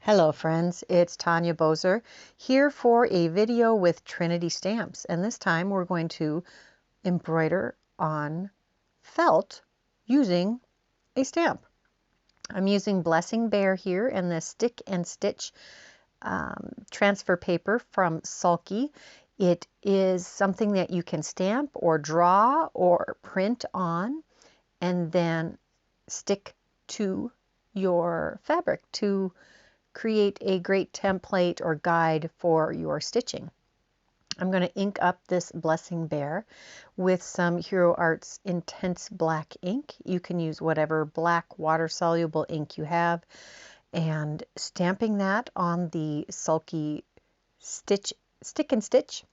Hello friends, it's Tanya Bozer here for a video with Trinity stamps, and this time we're going to embroider on felt using a stamp. I'm using Blessing Bear here and the Stick and Stitch transfer paper from Sulky. It is something that you can stamp or draw or print on and then stick to your fabric to create a great template or guide for your stitching. I'm going to ink up this Blessing Bear with some Hero Arts Intense Black ink. You can use whatever black water-soluble ink you have, and stamping that on the Sulky Stick and Stitch.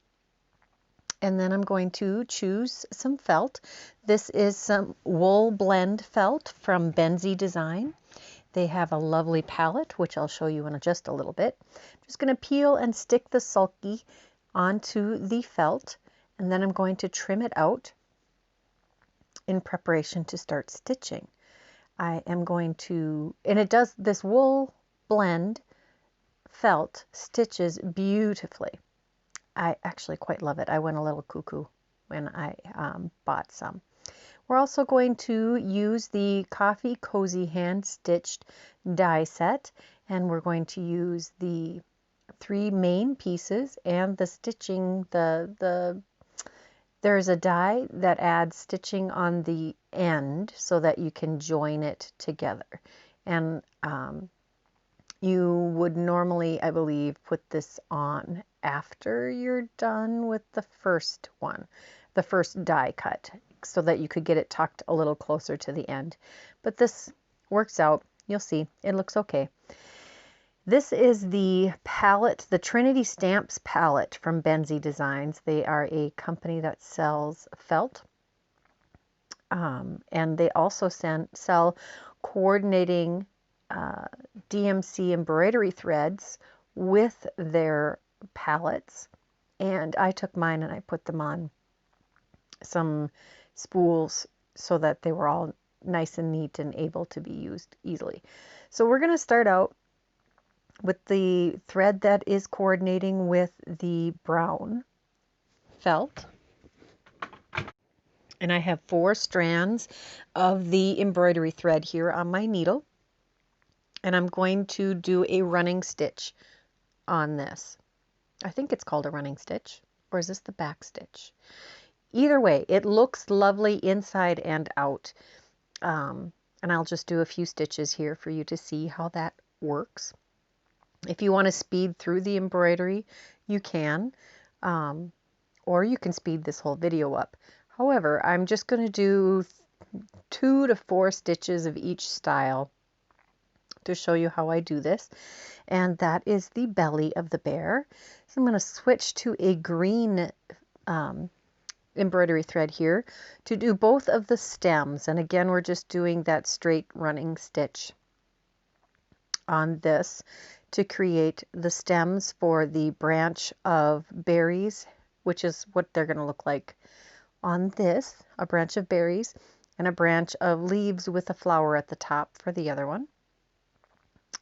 And then I'm going to choose some felt. This is some wool blend felt from Benzie Design. They have a lovely palette, which I'll show you in just a little bit. I'm just going to peel and stick the Sulky onto the felt, and then I'm going to trim it out in preparation to start stitching. I am going to, and it does, this wool blend felt stitches beautifully. I actually quite love it. I went a little cuckoo when I bought some. We're also going to use the Coffee Cozy Hand Stitched die set, and we're going to use the 3 main pieces and the stitching. There's a die that adds stitching on the end so that you can join it together. And you would normally, I believe, put this on after you're done with the first one, the first die cut, so that you could get it tucked a little closer to the end. But this works out. You'll see. It looks okay. This is the palette, the Trinity Stamps palette from Benzie Designs. They are a company that sells felt. And they also sell coordinating DMC embroidery threads with their palettes. And I took mine and I put them on some spools so that they were all nice and neat and able to be used easily. So we're going to start out with the thread that is coordinating with the brown felt. And I have 4 strands of the embroidery thread here on my needle. And I'm going to do a running stitch on this. I think it's called a running stitch, or is this the back stitch? Either way, it looks lovely inside and out. And I'll just do a few stitches here for you to see how that works. If you want to speed through the embroidery, you can, or you can speed this whole video up. However, I'm just going to do 2 to 4 stitches of each style to show you how I do this. And that is the belly of the bear. So I'm going to switch to a green embroidery thread here to do both of the stems. And again, we're just doing that straight running stitch on this to create the stems for the branch of berries, which is what they're going to look like on this, a branch of berries and a branch of leaves with a flower at the top for the other one.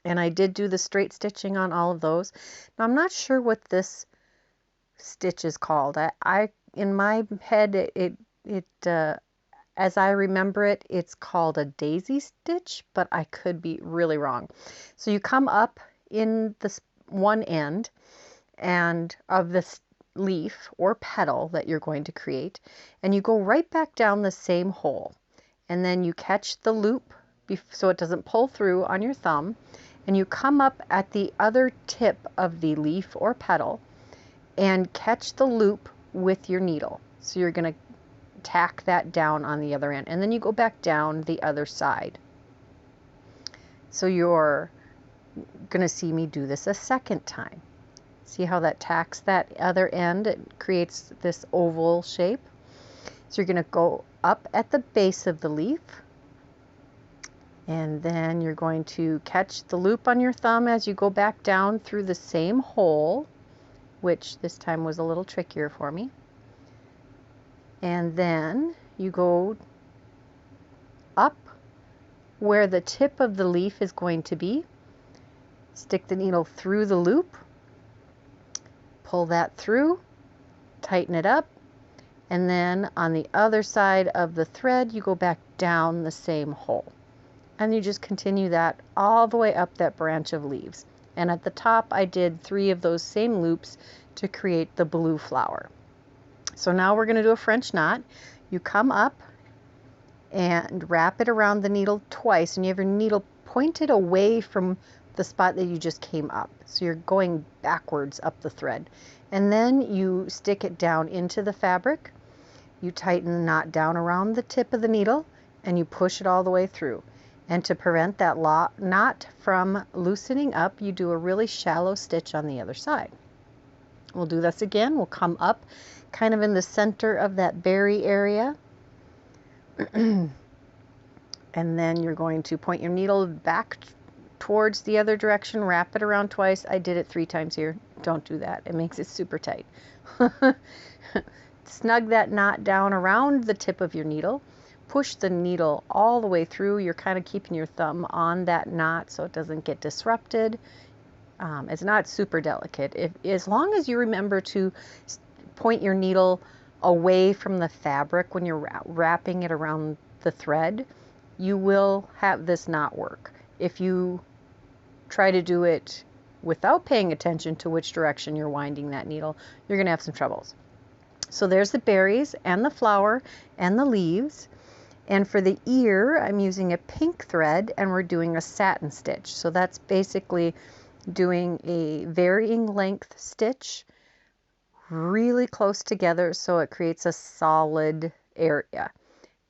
And I did do the straight stitching on all of those. Now I'm not sure what this stitch is called. I in my head as I remember it, it's called a daisy stitch, but I could be really wrong. So you come up in this one end and of this leaf or petal that you're going to create, and you go right back down the same hole, and then you catch the loop so it doesn't pull through on your thumb, and you come up at the other tip of the leaf or petal and catch the loop with your needle. So you're going to tack that down on the other end, and then you go back down the other side. So you're going to see me do this a second time. See how that tacks that other end? It creates this oval shape. So you're going to go up at the base of the leaf, and then you're going to catch the loop on your thumb as you go back down through the same hole, which this time was a little trickier for me. And then you go up where the tip of the leaf is going to be. Stick the needle through the loop, pull that through, tighten it up, and then on the other side of the thread, you go back down the same hole. And you just continue that all the way up that branch of leaves. And at the top, I did 3 of those same loops to create the blue flower. So now we're going to do a French knot. You come up and wrap it around the needle twice, and you have your needle pointed away from the spot that you just came up. So you're going backwards up the thread. And then you stick it down into the fabric. You tighten the knot down around the tip of the needle, and you push it all the way through. And to prevent that knot from loosening up, you do a really shallow stitch on the other side. We'll do this again. We'll come up kind of in the center of that berry area. And then you're going to point your needle back towards the other direction, wrap it around twice. I did it 3 times here. Don't do that. It makes it super tight. Snug that knot down around the tip of your needle. Push the needle all the way through. You're kind of keeping your thumb on that knot so it doesn't get disrupted. It's not super delicate. As long as you remember to point your needle away from the fabric when you're wrapping it around the thread, you will have this knot work. If you try to do it without paying attention to which direction you're winding that needle, you're going to have some troubles. So there's the berries and the flower and the leaves. And for the ear, I'm using a pink thread, and we're doing a satin stitch. So that's basically doing a varying length stitch really close together so it creates a solid area.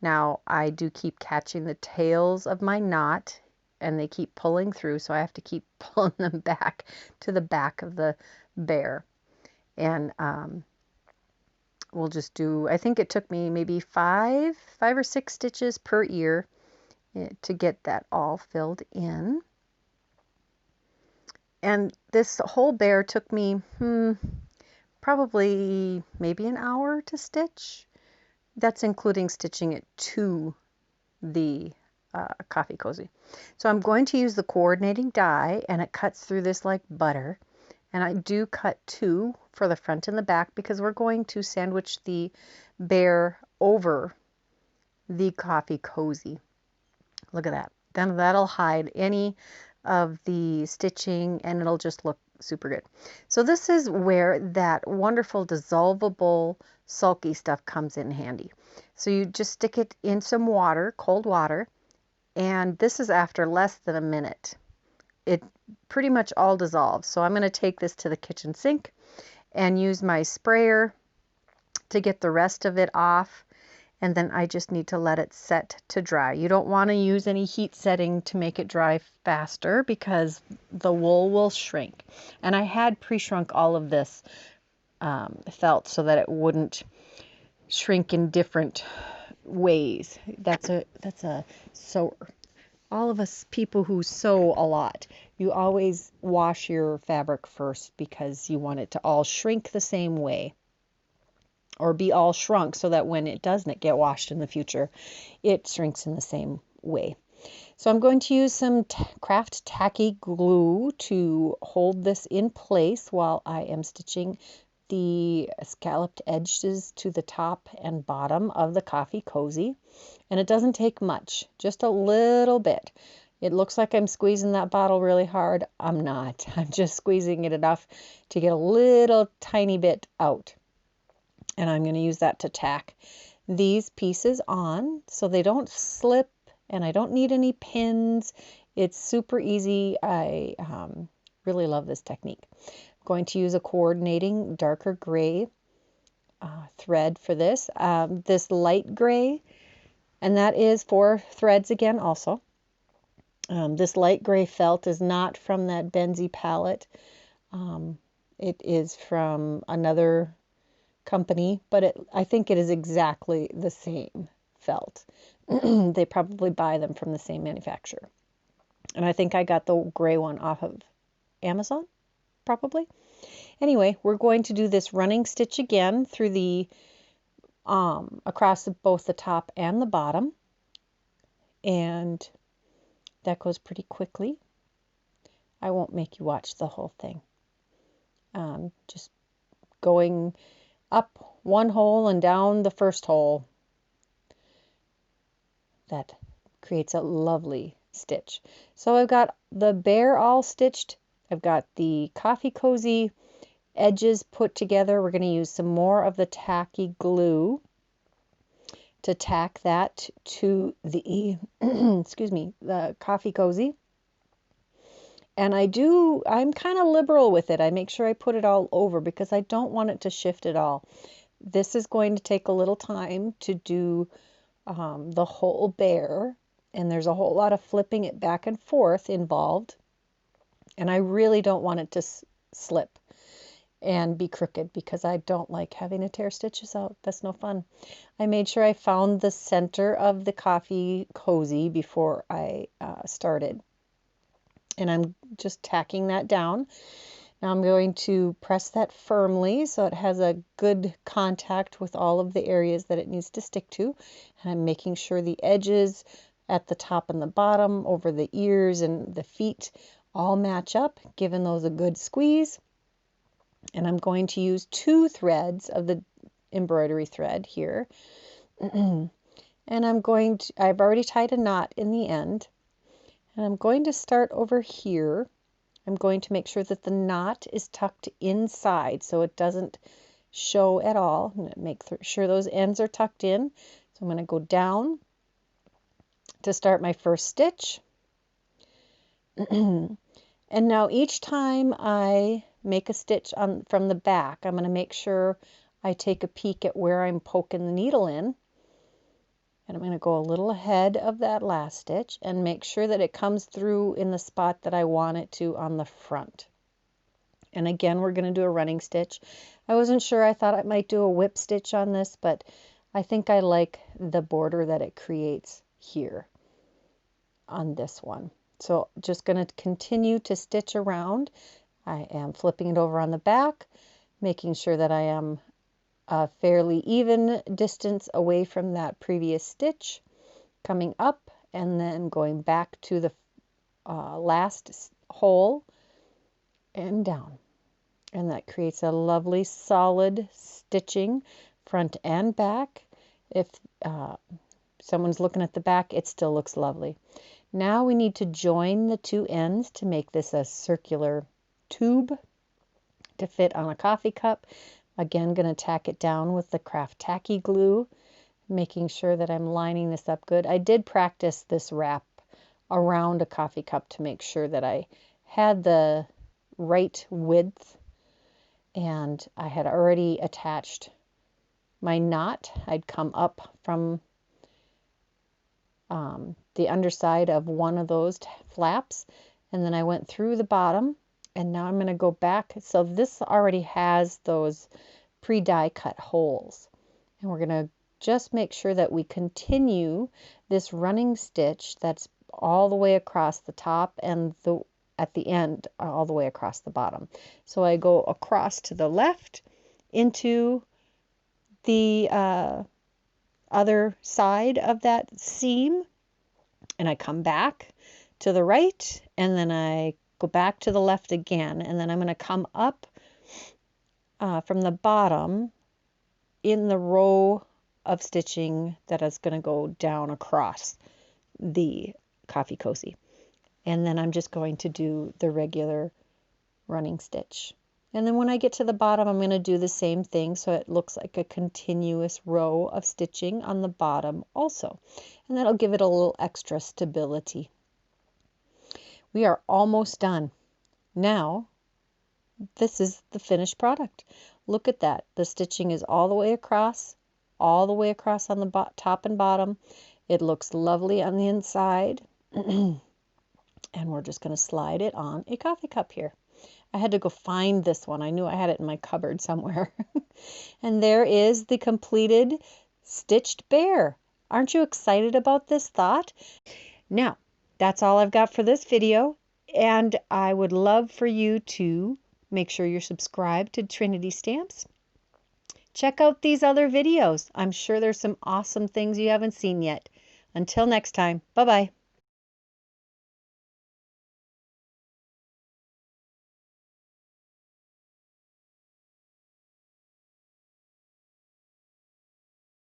Now, I do keep catching the tails of my knot, and they keep pulling through, so I have to keep pulling them back to the back of the bear. And we'll just do, I think it took me maybe 5 or 6 stitches per ear to get that all filled in. And this whole bear took me probably maybe an hour to stitch. That's including stitching it to the coffee cozy. So I'm going to use the coordinating die, and it cuts through this like butter. And I do cut 2 for the front and the back because we're going to sandwich the bear over the coffee cozy. Look at that. Then that'll hide any of the stitching, and it'll just look super good. So this is where that wonderful dissolvable sulky stuff comes in handy. So you just stick it in some water, cold water, and this is after less than a minute. It pretty much all dissolves. So I'm going to take this to the kitchen sink and use my sprayer to get the rest of it off. And then I just need to let it set to dry. You don't want to use any heat setting to make it dry faster because the wool will shrink. And I had pre-shrunk all of this felt so that it wouldn't shrink in different ways. That's a sewer. All of us people who sew a lot, you always wash your fabric first because you want it to all shrink the same way, or be all shrunk so that when it doesn't get washed in the future, it shrinks in the same way. So I'm going to use some craft tacky glue to hold this in place while I am stitching the scalloped edges to the top and bottom of the coffee cozy. And it doesn't take much, just a little bit. It looks like I'm squeezing that bottle really hard. I'm not. I'm just squeezing it enough to get a little tiny bit out. And I'm going to use that to tack these pieces on so they don't slip, and I don't need any pins. It's super easy. I really love this technique. I'm going to use a coordinating darker gray thread for this. This light gray, and that is 4 threads again also. This light gray felt is not from that Benzie palette. It is from another company, but I think it is exactly the same felt. They probably buy them from the same manufacturer. And I think I got the gray one off of Amazon, probably. Anyway, we're going to do this running stitch again through the across both the top and the bottom, and that goes pretty quickly. I won't make you watch the whole thing. Just going up one hole and down the first hole. That creates a lovely stitch. So I've got the bear all stitched. I've got the coffee cozy edges put together. We're going to use some more of the tacky glue to tack that to the excuse me, the coffee cozy. And I'm kind of liberal with it. I make sure I put it all over because I don't want it to shift at all. This is going to take a little time to do the whole bear, and there's a whole lot of flipping it back and forth involved. And I really don't want it to slip and be crooked because I don't like having to tear stitches out. That's no fun. I made sure I found the center of the coffee cozy before I started. And I'm just tacking that down. Now I'm going to press that firmly so it has a good contact with all of the areas that it needs to stick to. And I'm making sure the edges at the top and the bottom, over the ears and the feet, all match up, giving those a good squeeze. And I'm going to use 2 threads of the embroidery thread here. And I've already tied a knot in the end. And I'm going to start over here. I'm going to make sure that the knot is tucked inside so it doesn't show at all. I'm going to make sure those ends are tucked in. So I'm going to go down to start my first stitch. And now each time I make a stitch from the back, I'm going to make sure I take a peek at where I'm poking the needle in. And I'm going to go a little ahead of that last stitch and make sure that it comes through in the spot that I want it to on the front. And again, we're going to do a running stitch. I wasn't sure. I thought I might do a whip stitch on this, but I think I like the border that it creates here on this one. So just going to continue to stitch around. I am flipping it over on the back, making sure that I am a fairly even distance away from that previous stitch, coming up and then going back to the last hole and down. And that creates a lovely solid stitching front and back. If someone's looking at the back, it still looks lovely. Now we need to join the 2 ends to make this a circular tube to fit on a coffee cup. Again, going to tack it down with the craft tacky glue, making sure that I'm lining this up good. I did practice this wrap around a coffee cup to make sure that I had the right width, and I had already attached my knot. I'd come up from the underside of one of those flaps, and then I went through the bottom. And now I'm going to go back. So this already has those pre-die cut holes. And we're going to just make sure that we continue this running stitch that's all the way across the top and at the end all the way across the bottom. So I go across to the left into the other side of that seam. And I come back to the right, and then I go back to the left again, and then I'm going to come up from the bottom in the row of stitching that is going to go down across the coffee cozy. And then I'm just going to do the regular running stitch. And then when I get to the bottom, I'm going to do the same thing so it looks like a continuous row of stitching on the bottom also. And that'll give it a little extra stability. We are almost done. Now, this is the finished product. Look at that. The stitching is all the way across on the top and bottom. It looks lovely on the inside. And we're just going to slide it on a coffee cup here. I had to go find this one. I knew I had it in my cupboard somewhere. And there is the completed stitched bear. Aren't you excited about this thought? Now, that's all I've got for this video, and I would love for you to make sure you're subscribed to Trinity Stamps. Check out these other videos. I'm sure there's some awesome things you haven't seen yet. Until next time, bye-bye.